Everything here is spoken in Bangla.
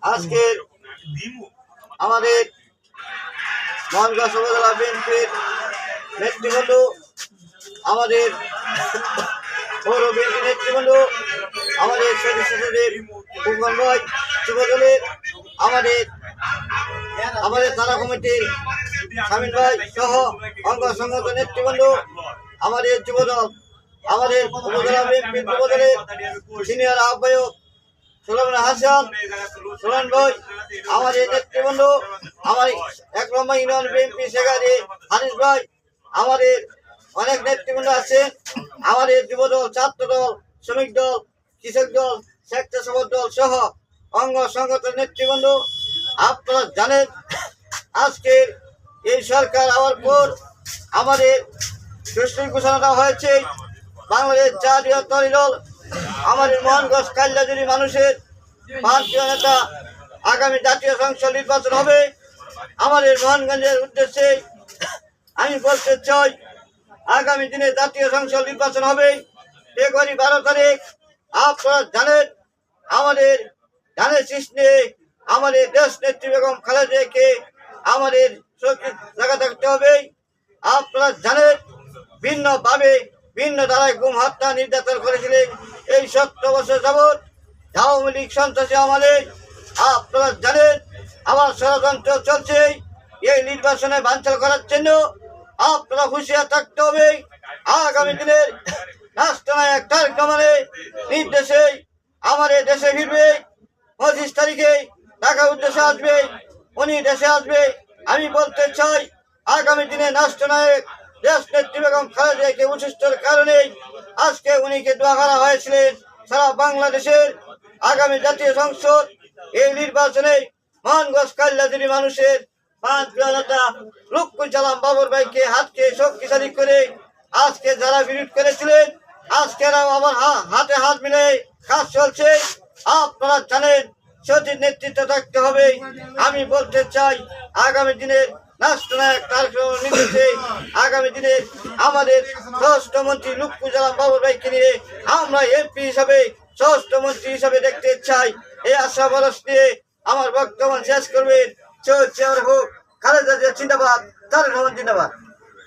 আজকে আমাদের মহানগঞ্জ উপজেলা বিএনপির নেতৃবৃন্দ, আমাদের পৌর বিএনপি নেতৃবৃন্দ, আমাদের সদস্যদের ভূখণ্ডয় যুবদলের আমাদের থানা কমিটির শামীম ভাই সহ অঙ্গ সংগঠন নেতৃবৃন্দ, আমাদের যুবদল, আমাদের উপজেলা বিএনপির যুবদলের সিনিয়র আহ্বায়ক সুলেমান হাসান সুলেমান ভাই, আমাদের নেতৃবৃন্দ, আমার 1 নম্বর ইউনিয়ন বিএনপি সেক্রেটারি হানিফ ভাই, আমাদের অনেক নেতৃবৃন্দ আছে, আমাদের যুবদল, ছাত্রদল, শ্রমিক দল, কৃষক দল, স্বেচ্ছাসেবক দল সহ অঙ্গ সংগঠন নেতৃবৃন্দ। আপনারা জানেন, আজকের এই সরকার হওয়ার পর আমাদের সুষ্ঠু ঘোষণা হয়েছে বাংলাদেশ জাতীয়তাবাদী দল, আমাদের মোহনগঞ্জ কাল্লাজুরি মানুষের ভারতীয় নেতা আগামী জাতীয় সংসদ নির্বাচন হবে। আমাদের মোহনগঞ্জের উদ্দেশ্যে আমি বলতে চাই, আগামী দিনে জাতীয় সংসদ নির্বাচন হবে ফেব্রুয়ারি 12 তারিখ। আপনারা জানেন, আমাদের ধানের শীষ নিয়ে আমাদের দেশ নেত্রী বেগম খালেদাকে আমাদের সুরক্ষিত জায়গা থাকতে হবে। আপনারা জানেন, ভিন্নভাবে ভিন্ন ধারায় গুম, হত্যা, নির্যাতন করেছিলেন এই 70 বছর যাবৎ আওয়ামী লীগ সন্ত্রাসী আমলে। আপনারা জানেন, আমার ষড়যন্ত্র চলছে এই নির্বাচনে বানচাল করার জন্য। আপনারা হুঁশিয়ার থাকতে হবে। আগামী দিনের রাষ্ট্রনায়ক তারেক রহমানের নির্দেশে আমাদের দেশে ফিরবে। 25 তারিখে ঢাকা উদ্দেশ্যে আসবে, উনি দেশে আসবে। আমি বলতে চাই, আগামী দিনে রাষ্ট্রনায়ক দেশ নেত্রী বেগম খালেদাকে অসুস্থতার কারণে আজকে উনিকে দোয়া করা হয়েছিলেন সারা বাংলাদেশের আগামী জাতীয় সংসদ এই নির্বাচনে মোহনগঞ্জ কাল্লাজুরি মানুষের নেতা লুৎফুল জামান বাবর ভাইকে হাতকে শক্তিশালী করে আজকে যারা বিরোধ করেছিলেন, আজকে আমার হাতে হাত মিলে কাজ চলছে। আপনারা জানেন, সঠিক নেতৃত্ব থাকতে হবে। আমি বলতে চাই, আগামী দিনে রাষ্ট্রনায়ক তারেক রহমানের নির্দেশে আগামী দিনে আমাদের স্বরাষ্ট্রমন্ত্রী লুৎফুল জামান বাবর ভাইকে নিয়ে আমরা এমপি হিসাবে, স্বরাষ্ট্রমন্ত্রী হিসাবে দেখতে চাই। এই আশা বরস নিয়ে আমার বক্তব্য শেষ করবেন। হোক খালেদা জিয়া জিন্দাবাদ, তারেক রহমান জিন্দাবাদ।